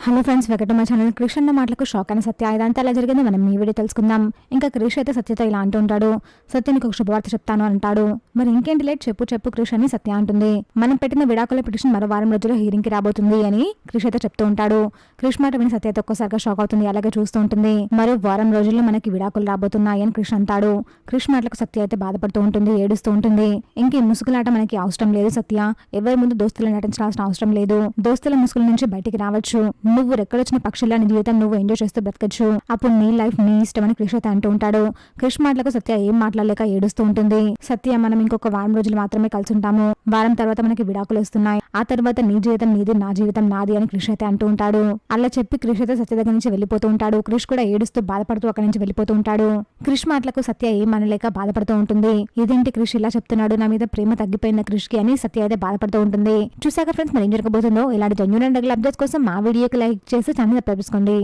Hello friends, welcome to my channel. Krish అన్న మాటలకు shock అయిన సత్య ఇదంతా ఎలా జరిగింది మనం ఈ వీడియో తెలుసుకుందాం. ఇంకా క్రిష్ అయితే సత్యతో ఇలా అంటూ ఉంటాడు, సత్య నీకు ఒక శుభవార్త చెప్తాను అంటాడు. మరి ఇంకేంటి లేట్, చెప్పు క్రిష్ అని సత్య అంటుంది. మనం పెట్టిన విడాకుల పిటిషన్ మరో వారం రోజుల్లో హీరింగ్ కి రాబోతుంది అని క్రిష్ అయితే చెప్తూ ఉంటాడు. క్రిష్ మాట విని సత్య అయితే ఒక్కసారిగా షాక్ అవుతుంది, అలాగే చూస్తూ ఉంటుంది. మరో వారం రోజుల్లో మనకి విడాకులు రాబోతున్నాయి అని క్రిష్ అంటాడు. క్రిష్ మాటలకు సత్య అయితే బాధపడుతూ ఉంటుంది, ఏడుస్తూ ఉంటుంది. ఇంక ఈ ముసుగులాట మనకి అవసరం లేదు సత్య, ఎవరి ముందు దోస్తులు నటించాల్సిన అవసరం లేదు. దోస్తుల ముసుగుల నుంచి బయటికి రావచ్చు, నువ్వు రెక్కడొచ్చిన పక్షుల్లో నీ జీవితం నువ్వు ఎంజాయ్ చేస్తూ బ్రతకచ్చు, అప్పుడు నీ లైఫ్ నీ ఇష్టం అని క్రిష్ అయితే అంటూ ఉంటాడు. క్రిష్ మాటలకు సత్య ఏం మాట్లాడలేక ఏడుస్తూ ఉంటుంది. సత్య, మనం ఇంకొక వారం రోజులు మాత్రమే కలిసి ఉంటాము, వారం తర్వాత మనకి విడాకులు వస్తున్నాయి, ఆ తర్వాత నీ జీవితం నీది, నా జీవితం నాది అని క్రిష్ అయితే అంటూ ఉంటాడు. అలా చెప్పి క్రిష్ అయితే సత్య దగ్గర నుంచి వెళ్ళిపోతూ ఉంటాడు. క్రిష్ కూడా ఏడుస్తూ బాధపడుతూ అక్కడి నుంచి వెళ్ళిపోతూ ఉంటాడు. క్రిష్ మాటలకు సత్య ఏం అనలేక బాధపడుతూ ఉంటుంది. ఇదేంటి క్రిష్ ఇలా చెప్తున్నాడు, నా మీద ప్రేమ తగ్గిపోయిన క్రిష్ కి అని సత్య అయితే బాధపడుతూ ఉంటుంది. చూసాక ఫ్రెండ్స్, మరి ఏం జరగబోతుందో ఇలాంటి జెన్యూన్ అండ్ రెగ్యులర్ అప్డేట్స్ కోసం మా వీడియోకి లైక్ చేసి ఛానల్ సబ్స్క్రైబ్ చేసుకోండి.